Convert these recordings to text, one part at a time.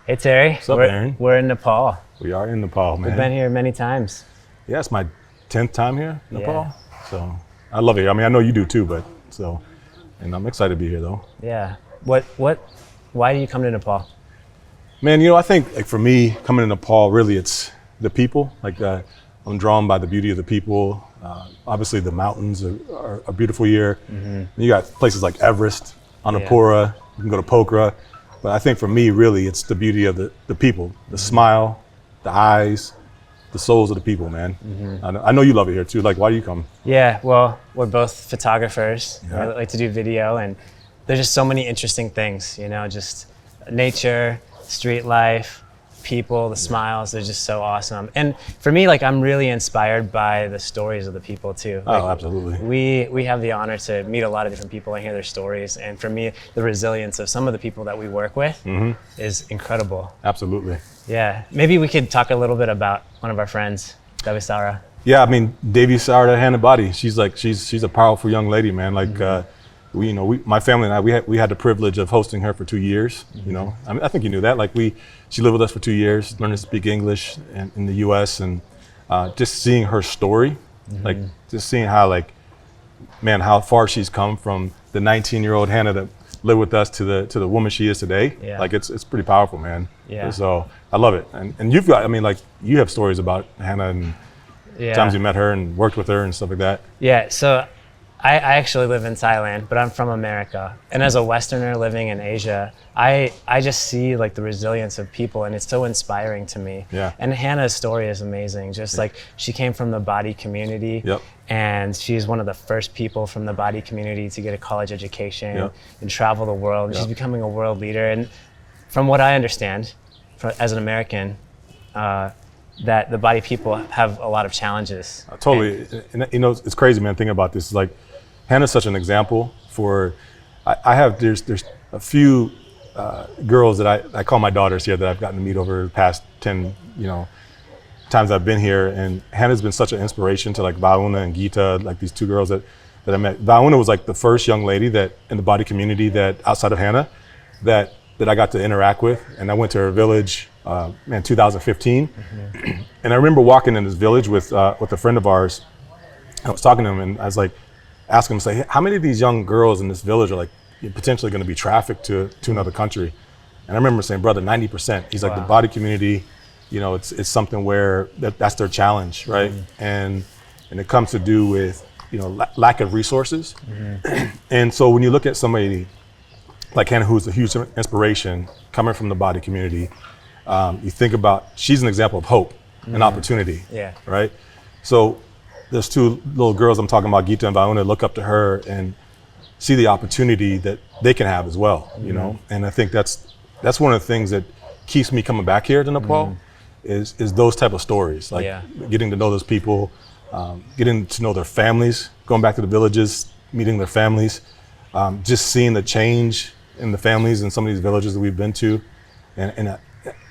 Hey Terry. What's up, Aaron? We're in Nepal. We are in Nepal, man. We've been here many times. Yeah, it's my 10th time here in Nepal. So I love it here. I mean, I know you do too, and I'm excited to be here though. Yeah. Why do you come to Nepal? Man, I think like for me, coming to Nepal, really it's the people. Like I'm drawn by the beauty of the people. Obviously the mountains are beautiful here. Mm-hmm. You got places like Everest, Annapurna, you can go to Pokhara. But I think for me, really, it's the beauty of the people, the smile, the eyes, the souls of the people, man. Mm-hmm. I know you love it here too. Like, why do you come? Yeah, well, we're both photographers. Yeah. We like to do video, and there's just so many interesting things, just nature, street life, people, the smiles, they're just so awesome. And for me, like, I'm really inspired by the stories of the people too. Like, absolutely. We have the honor to meet a lot of different people and hear their stories. And for me, the resilience of some of the people that we work with is incredible. Absolutely. Yeah, maybe we could talk a little bit about one of our friends, Devi Sara. Yeah, I mean, Devi Sara Hannah Bade, she's a powerful young lady, man. Like, my family and I, we had the privilege of hosting her for 2 years. I mean, I think you knew that. Like, she lived with us for 2 years, learning to speak English in the U.S. and just seeing her story, like just seeing how, like, man, how far she's come from the 19-year-old Hannah that lived with us to the woman she is today. Yeah. Like, it's pretty powerful, man. Yeah. So I love it. And you've got, I mean, like, you have stories about Hannah and times you met her and worked with her and stuff like that. Yeah. So I actually live in Thailand, but I'm from America. And as a Westerner living in Asia, I just see like the resilience of people, and it's so inspiring to me. Yeah. And Hannah's story is amazing. Just like she came from the Badi community, and she's one of the first people from the Badi community to get a college education and travel the world. And she's becoming a world leader. And from what I understand, as an American, that the Badi people have a lot of challenges. Totally. And it's crazy, man, thinking about this. Like, Hannah's such an example for, there's a few girls that I call my daughters here that I've gotten to meet over the past 10, times I've been here. And Hannah's been such an inspiration to, like, Vauna and Geeta, like these two girls that I met. Vauna was like the first young lady that in the Badi community that outside of Hannah that I got to interact with. And I went to her village, 2015. And I remember walking in this village with a friend of ours. I was talking to him and I was like, asking him, say, how many of these young girls in this village are like potentially going to be trafficked to another country? And I remember saying, brother, 90%. He's like, the Badi community, it's something where that's their challenge, right? And it comes to do with, lack of resources. And so when you look at somebody like Hannah, who's a huge inspiration coming from the Badi community, you think about, she's an example of hope and opportunity, right? So there's two little girls I'm talking about, Geeta and Vauna, look up to her and see the opportunity that they can have as well, And I think that's one of the things that keeps me coming back here to Nepal is those type of stories, like getting to know those people, getting to know their families, going back to the villages, meeting their families, just seeing the change in the families in some of these villages that we've been to, and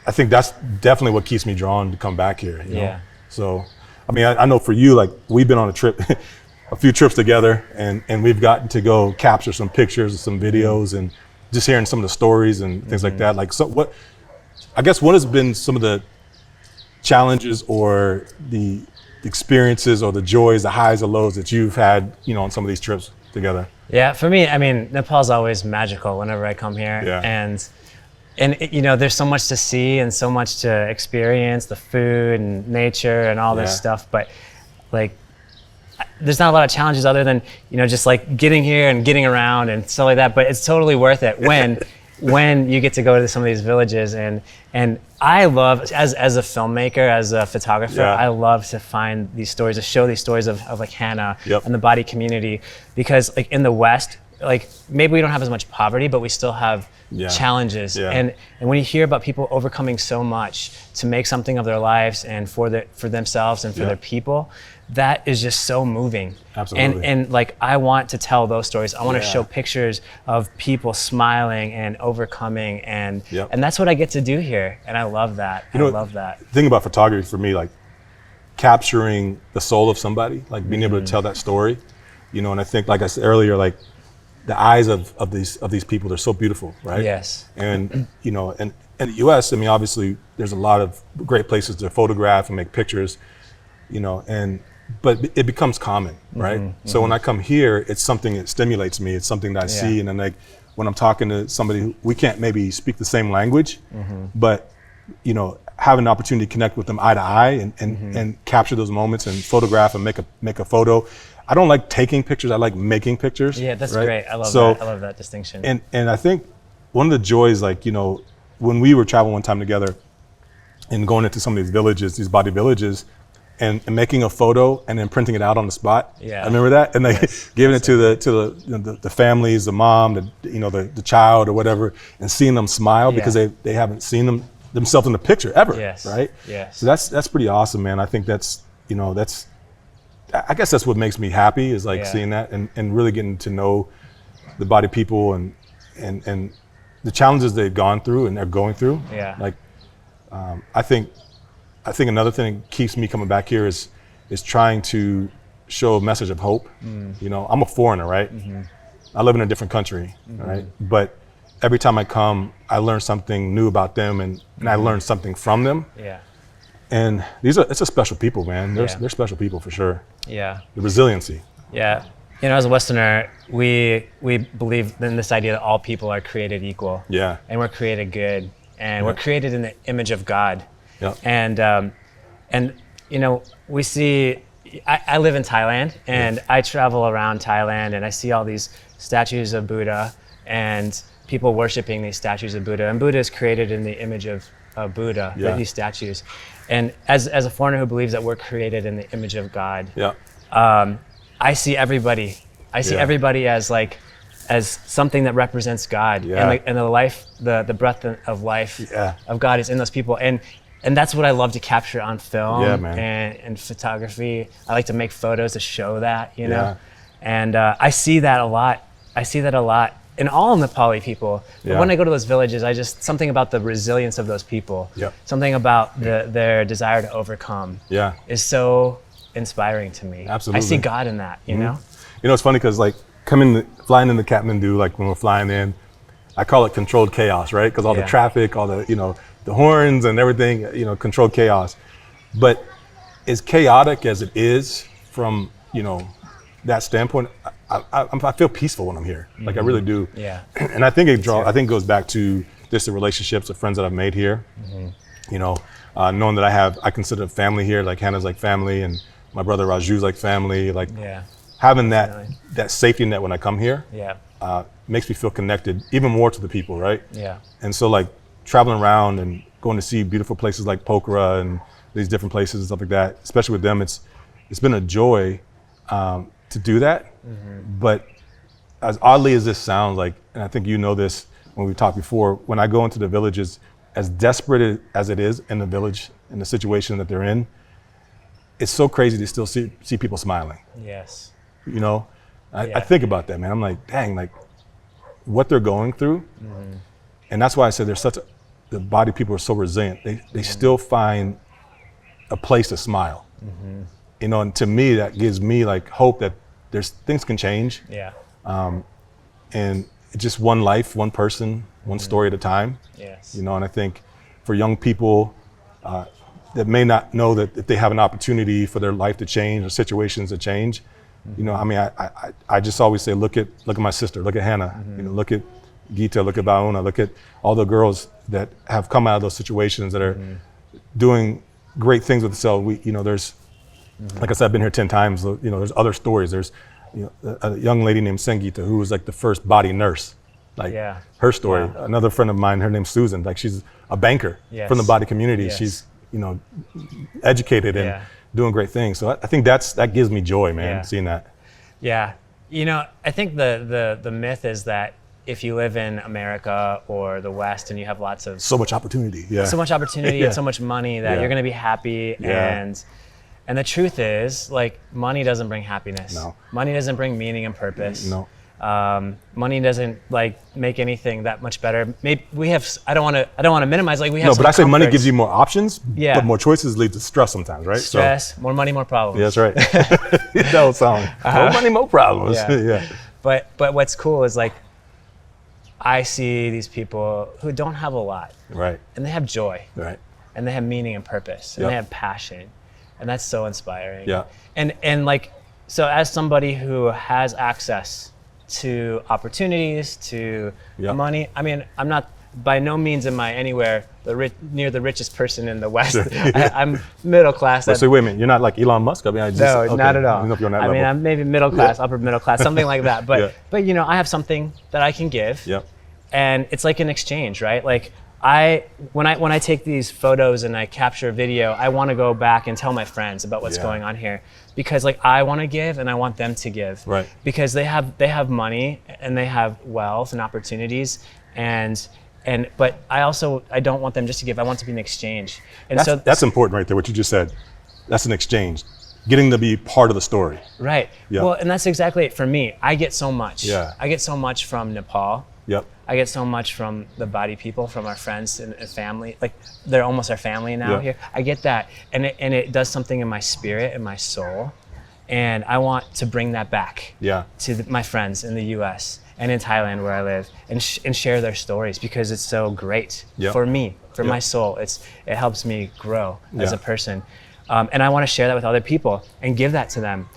I think that's definitely what keeps me drawn to come back here. You know? So, I mean, I know for you, like, we've been on a trip, a few trips together, and we've gotten to go capture some pictures and some videos, and just hearing some of the stories and things like that. Like, so what has been some of the challenges or the experiences or the joys, the highs, the lows that you've had, on some of these trips together? Yeah, for me, I mean, Nepal's always magical whenever I come here. Yeah. And there's so much to see and so much to experience, the food and nature and all this stuff. But, like, there's not a lot of challenges other than, just like getting here and getting around and stuff like that. But it's totally worth it when you get to go to some of these villages. And I love, as a filmmaker, as a photographer, I love to find these stories, to show these stories of like Hannah and the Badi community. Because, like, in the West, like, maybe we don't have as much poverty, but we still have challenges. And when you hear about people overcoming so much to make something of their lives and for themselves and for their people, that is just so moving. Absolutely. And like, I want to tell those stories. I want to show pictures of people smiling and overcoming, and that's what I get to do here. And I love that. I love that. The thing about photography for me, like, capturing the soul of somebody, like being able to tell that story, and I think, like I said earlier, like, the eyes of these people, they're so beautiful, right? Yes. And and in the US, I mean, obviously there's a lot of great places to photograph and make pictures, you know, but it becomes common, right? So when I come here, it's something that stimulates me. It's something that I see, and then like when I'm talking to somebody who we can't maybe speak the same language, but you know, have an opportunity to connect with them eye to eye and capture those moments and photograph and make a photo. I don't like taking pictures. I like making pictures. Yeah, that's right? great. I love that. I love that distinction. And I think one of the joys, like, you know, when we were traveling one time together and going into some of these villages, these body villages, and making a photo and then printing it out on the spot. Yeah, I remember that, and like giving it to the families, the mom, the child or whatever, and seeing them smile because they haven't seen themselves in the picture ever, right? Yes. So that's pretty awesome, man. I think that's I guess that's what makes me happy is like seeing that and really getting to know the body people and the challenges they've gone through and they're going through. Yeah. Like I think another thing that keeps me coming back here is trying to show a message of hope. You know, I'm a foreigner, right? I live in a different country, right? But every time I come, I learn something new about them and I learn something from them. Yeah. And it's a special people, man. They're special people for sure. Yeah. The resiliency. Yeah. You know, as a Westerner, we believe in this idea that all people are created equal. Yeah. And we're created good. And we're created in the image of God. Yep. And you know, we see, I live in Thailand and I travel around Thailand and I see all these statues of Buddha and people worshiping these statues of Buddha. And Buddha is created in the image of Buddha, these statues. And as a foreigner who believes that we're created in the image of God, I see everybody. I see everybody as something that represents God, and the life, the breath of life of God is in those people, and that's what I love to capture on film and photography. I like to make photos to show that, you know, and I see that a lot. I see that a lot in all Nepali people. But when I go to those villages, something about the resilience of those people, something about their desire to overcome, is so inspiring to me. Absolutely, I see God in that, you know. You know, it's funny because like flying into Kathmandu, like when we're flying in, I call it controlled chaos, right? Because all the traffic, all the, you know, the horns and everything, you know, controlled chaos. But as chaotic as it is from, you know, that standpoint, I feel peaceful when I'm here. Like I really do. Yeah. And I think it goes back to just the relationships, the friends that I've made here. You know, knowing that I consider family here, like Hannah's like family and my brother Raju's like family, like having that safety net when I come here makes me feel connected even more to the people, right? Yeah. And so like traveling around and going to see beautiful places like Pokhara and these different places and stuff like that, especially with them, it's been a joy to do that. But as oddly as this sounds, like, and I think you know this when we talked before, when I go into the villages, as desperate as it is in the village, in the situation that they're in, it's so crazy to still see people smiling. Yes. You know, I think about that, man. I'm like, dang, like what they're going through. And that's why I said the body people are so resilient. They still find a place to smile. You know, and to me, that gives me like hope that things can change. Yeah. And just one life, one person, one story at a time. Yes. You know, and I think for young people that may not know that if they have an opportunity for their life to change or situations to change, you know, I mean, I just always say, look at my sister, look at Hannah, you know, look at Gita, look at Bauna, look at all the girls that have come out of those situations that are doing great things with themselves. You know, there's, like I said, I've been here 10 times, you know, there's other stories. There's, you know, a young lady named Sangita who was like the first body nurse, like her story. Wow. Another friend of mine, her name's Susan, like she's a banker from the body community. She's, you know, educated and doing great things. So I think that gives me joy, man, seeing that. Yeah, you know, I think the myth is that if you live in America or the West and you have so much opportunity, so much opportunity and so much money that you're going to be happy. And the truth is, like, money doesn't bring happiness. No. Money doesn't bring meaning and purpose. No. Money doesn't like make anything that much better. Maybe we have. I don't want to minimize. Like we have. No, but I say money gives you more options. Yeah. But more choices lead to stress sometimes, right? Stress, more money, more problems. Yeah, that's right. That old song. More money, more problems. Yeah. But what's cool is like, I see these people who don't have a lot. Right. And they have joy. Right. And they have meaning and purpose. And they have passion. And that's so inspiring. Yeah. And like, so as somebody who has access to opportunities, to money, I mean, I'm not, by no means am I anywhere near the richest person in the West. Sure. I'm middle class. So wait a minute, you're not like Elon Musk? I mean, no, not at all. I mean, I'm maybe middle class, upper middle class, something like that. But you know, I have something that I can give. Yep. And it's like an exchange, right? Like when I take these photos and I capture video, I want to go back and tell my friends about what's going on here, because like I want to give and I want them to give. Right. Because they have money and they have wealth and opportunities, but I don't want them just to give. I want it to be an exchange. And that's important right there, what you just said. That's an exchange. Getting to be part of the story. Right. Yep. Well, and that's exactly it for me. I get so much. Yeah. I get so much from Nepal. Yep. I get so much from the Bade people, from our friends and family. Like, they're almost our family now here. I get that. And it does something in my spirit and my soul. And I want to bring that back to my friends in the US and in Thailand where I live, and share their stories, because it's so great for me, for my soul. It helps me grow as a person. And I want to share that with other people and give that to them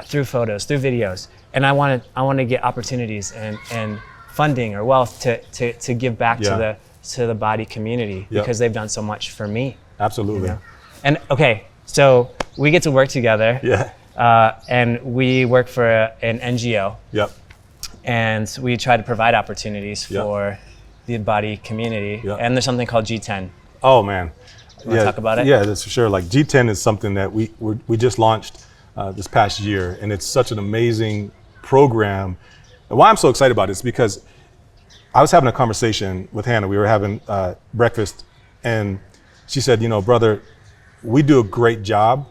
through photos, through videos. And I want to get opportunities and funding or wealth to give back to the Bade community, because they've done so much for me. Absolutely. You know? And okay, so we get to work together. Yeah. And we work for an NGO. Yep. And we try to provide opportunities for the Bade community. Yep. And there's something called G10. Oh man. You want to talk about it? Yeah, that's for sure. Like G10 is something that we just launched this past year, and it's such an amazing program. And why I'm so excited about it is because I was having a conversation with Hannah. We were having breakfast, and she said, you know, brother, we do a great job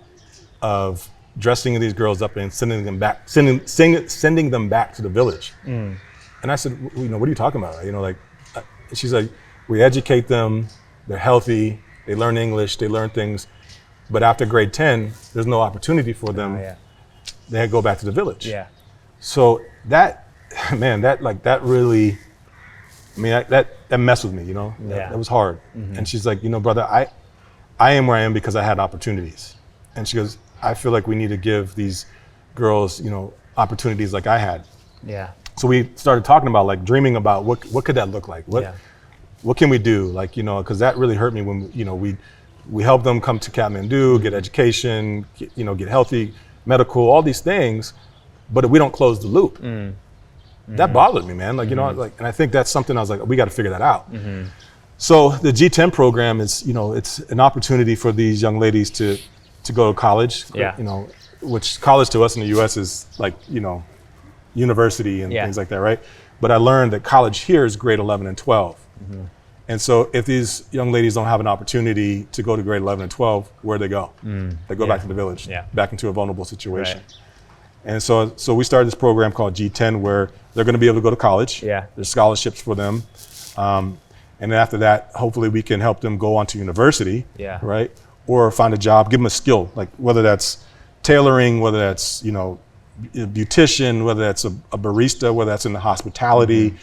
of dressing these girls up and sending them back to the village. And I said, you know, what are you talking about? You know, like, she's like, we educate them, they're healthy, they learn English, they learn things, but after grade 10, there's no opportunity for them. They go back to the village. Yeah. So that, man, that really, I mean, that messed with me, you know? That was hard. And she's like, you know, brother, I am where I am because I had opportunities. And she goes, I feel like we need to give these girls, you know, opportunities like I had. Yeah. So we started talking about, like, dreaming about what could that look like? What can we do? Like, you know, because that really hurt me when, you know, we helped them come to Kathmandu, get education, get healthy, medical, all these things, but we don't close the loop. That bothered me, man. Like, you know, like, and I think that's something I was like, we got to figure that out. So the G10 program is, you know, it's an opportunity for these young ladies to go to college. You know, which college to us in the U.S. is like, you know, university and things like that, right? But I learned that college here is grade 11 and 12. And so if these young ladies don't have an opportunity to go to grade 11 and 12, where do they go? They go back to the village, back into a vulnerable situation. And so we started this program called G10, where they're going to be able to go to college. There's scholarships for them. And then after that, hopefully we can help them go on to university, right? Or find a job, give them a skill, like whether that's tailoring, whether that's, you know, a beautician, whether that's a barista, whether that's in the hospitality,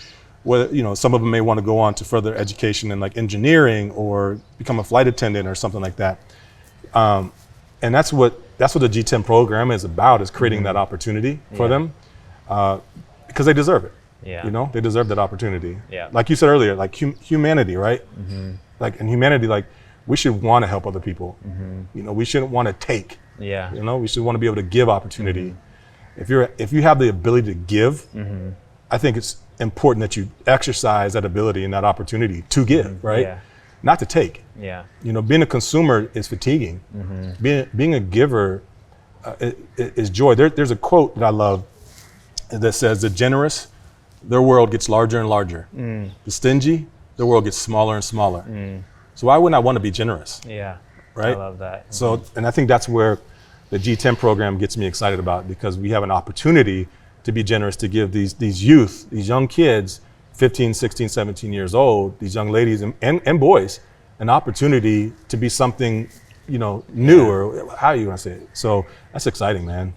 whether, you know, some of them may want to go on to further education in like engineering or become a flight attendant or something like that. And that's what the G10 program is about, is creating that opportunity for them, because they deserve it. You know, they deserve that opportunity. Like you said earlier, like humanity, right? Like in humanity, like we should want to help other people. You know, we shouldn't want to take. You know, we should want to be able to give opportunity. If you have the ability to give, I think it's important that you exercise that ability and that opportunity to give, right? Not to take. You know, being a consumer is fatiguing. Being a giver is joy. There's a quote that I love that says, the generous, their world gets larger and larger. The stingy, their world gets smaller and smaller. So why wouldn't I want to be generous? Right? I love that. So, and I think that's where the G10 program gets me excited about, because we have an opportunity to be generous, to give these youth, these young kids, 15, 16, 17 years old, these young ladies and boys, an opportunity to be something, you know, new, or how you want to say it. So that's exciting, man.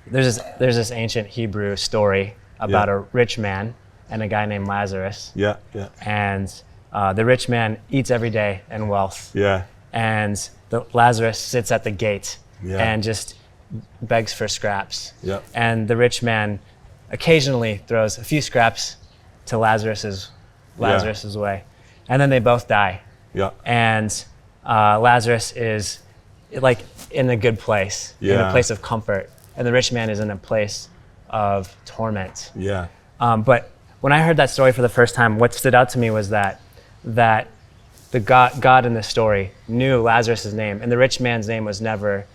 There's this ancient Hebrew story about a rich man and a guy named Lazarus. Yeah, yeah. And the rich man eats every day in wealth. Yeah. And Lazarus sits at the gate and just begs for scraps. Yeah. And the rich man occasionally throws a few scraps to Lazarus's way. And then they both die. Yeah. And Lazarus is like in a good place, in a place of comfort. And the rich man is in a place of torment. Yeah. But when I heard that story for the first time, what stood out to me was that the God in the story knew Lazarus' name, and the rich man's name was never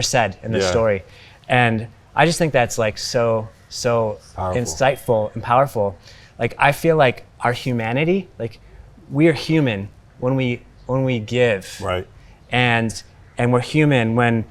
said in the story. And I just think that's like so powerful. Insightful and powerful. Like I feel like our humanity, like we are human when we give, right? And we're human when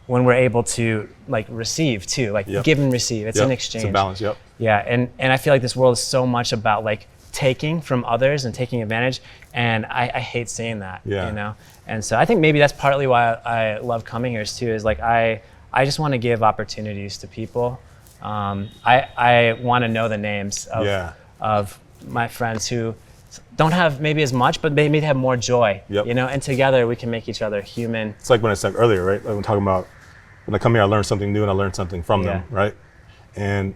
we're able to like receive too, like give and receive. It's an exchange. It's a balance. Yep. Yeah, and I feel like this world is so much about like taking from others and taking advantage, and I hate seeing that. Yeah. You know, and so I think maybe that's partly why I love coming here too. Is like I just want to give opportunities to people. I want to know the names of my friends who don't have maybe as much, but maybe have more joy. Yep. You know, and together we can make each other human. It's like when I said earlier, right? Like we're talking about when I come here, I learn something new and I learn something from them, right? And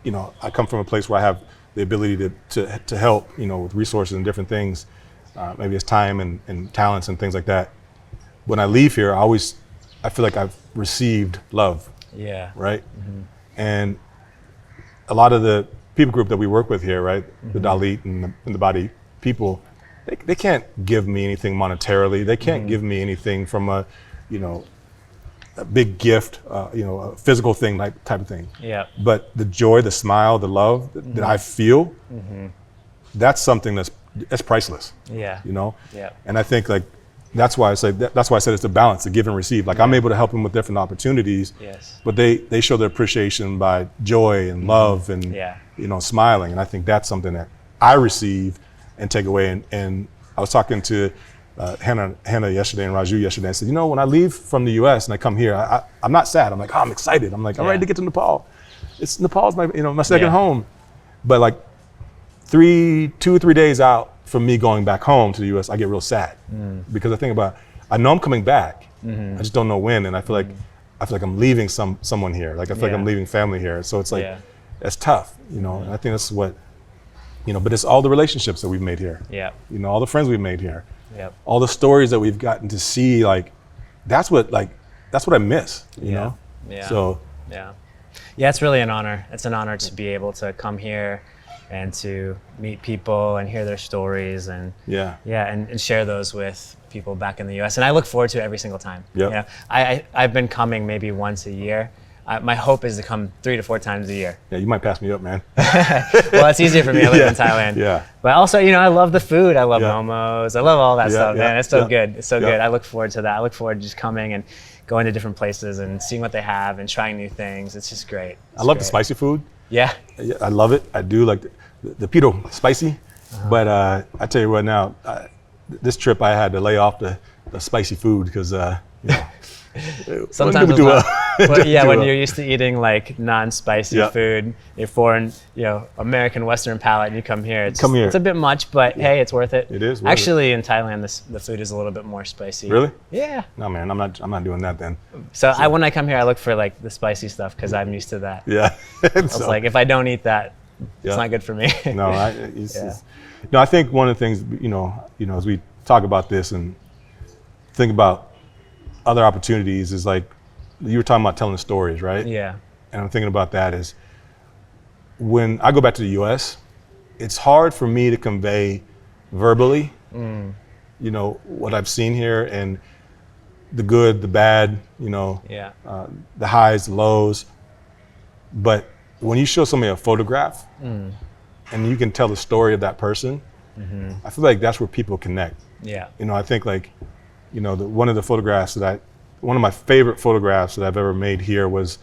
you know, I come from a place where I have the ability to help, you know, with resources and different things. Maybe it's time and talents and things like that. When I leave here, I feel like I've received love. Yeah. Right? Mm-hmm. And a lot of the people group that we work with here, right? The Dalit and the Bade people, they can't give me anything monetarily. They can't give me anything from a big gift, a physical thing type of thing. Yeah. But the joy, the smile, the love that I feel, that's something that's priceless. Yeah. You know? Yeah. And I think like that's why I said it's a balance, the give and receive. Like I'm able to help them with different opportunities. Yes. But they show their appreciation by joy and love and smiling. And I think that's something that I receive and take away. And I was talking to Hannah yesterday and Raju yesterday. I said, you know, when I leave from the U.S. and I come here, I'm not sad. I'm like, I'm excited. I'm like, I'm ready to get to Nepal. Nepal's my second home. But like 2 or 3 days out from me going back home to the U.S., I get real sad because I know I'm coming back. I just don't know when, and I feel like I'm leaving someone here. Like I feel like I'm leaving family here. So it's like it's tough, you know. And I think that's what, you know. But it's all the relationships that we've made here. Yeah. You know, all the friends we've made here. Yep. All the stories that we've gotten to see. Like that's what I miss. You know. Yeah. So. Yeah. Yeah, it's really an honor. It's an honor to be able to come here and to meet people and hear their stories and and share those with people back in the U.S. And I look forward to it every single time. Yeah. You know, I've been coming maybe once a year. My hope is to come 3 to 4 times a year. Yeah, you might pass me up, man. Well, it's easier for me. I live in Thailand. Yeah. But also, you know, I love the food. I love momos. I love all that stuff, man. It's so good. It's so good. I look forward to that. I look forward to just coming and going to different places and seeing what they have and trying new things. It's just great. I love the spicy food. Yeah. I love it. I do like the pito spicy. But I tell you what now, this trip I had to lay off the spicy food because, sometimes it's not, when you're used to eating like non-spicy food, you're foreign, American Western palate, and you come here. It's a bit much, but hey, it's worth it. It is. Actually, in Thailand, the food is a little bit more spicy. Really? Yeah. No, man, I'm not doing that then. So when I come here, I look for like the spicy stuff because I'm used to that. Yeah. It's like if I don't eat that, it's not good for me. No, I think one of the things, as we talk about this and think about other opportunities is like, you were talking about telling stories, right? Yeah. And I'm thinking about that is when I go back to the US, it's hard for me to convey verbally, what I've seen here and the good, the bad, the highs, the lows. But when you show somebody a photograph and you can tell the story of that person, I feel like that's where people connect. Yeah. I think like, one of my favorite photographs that I've ever made here was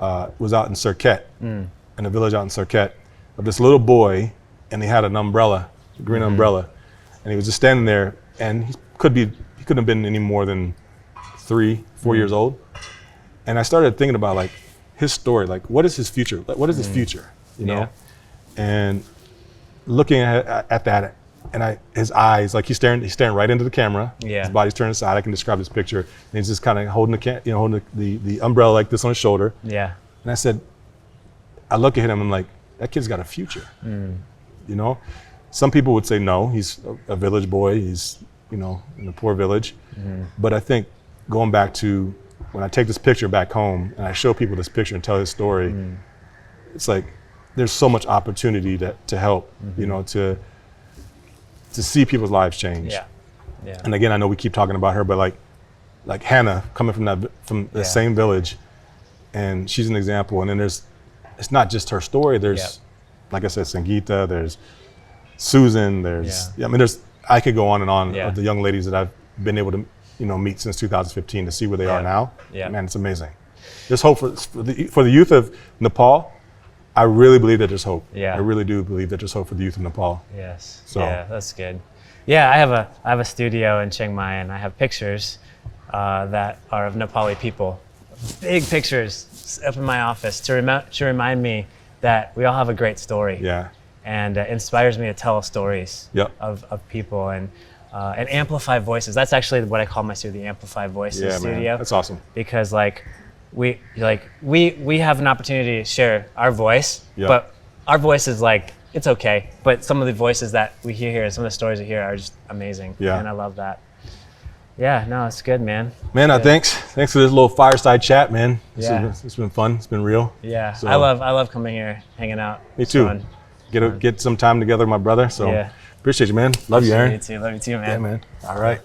out in Surkhet, in a village out in Surkhet, of this little boy, and he had an umbrella, a green umbrella, and he was just standing there, and he couldn't have been any more than 3-4 years old, and I started thinking about like his story, like what is his future, what is his future, and looking at that, and his eyes, like he's staring right into the camera. Yeah. His body's turned aside. I can describe this picture. And he's just kind of holding the umbrella like this on his shoulder. Yeah. And I said, I look at him, I'm like, that kid's got a future. You know, some people would say no, he's a village boy. He's, you know, in a poor village. But I think going back to when I take this picture back home and I show people this picture and tell his story, it's like there's so much opportunity to help, you know, to see people's lives change. Yeah. Yeah. And again, I know we keep talking about her, but like Hannah coming from the same village, and she's an example. And then it's not just her story. There's, like I said, Sangeeta, there's Susan, there's, I mean, I could go on and on of the young ladies that I've been able to, you know, meet since 2015 to see where they are now. Yeah. Man, it's amazing. There's hope for the youth of Nepal. I really believe that there's hope. Yeah. I really do believe that there's hope for the youth of Nepal. Yes. So. Yeah, that's good. Yeah, I have a studio in Chiang Mai, and I have pictures that are of Nepali people. Big pictures up in my office to remind me that we all have a great story. Yeah. And it inspires me to tell stories of people and amplify voices. That's actually what I call my studio, the Amplify Voices studio. Man. That's awesome. Because we have an opportunity to share our voice, but our voice is like, it's okay. But some of the voices that we hear here, some of the stories we hear are just amazing. Yeah. And I love that. Yeah, no, it's good, man. Man, thanks for this little fireside chat, man. It's been fun. It's been real. Yeah, so, I love coming here, hanging out. Me too. Get some time together, my brother. So appreciate you, man. Love you, Aaron. You too. Love you too, man. Yeah, man. All right.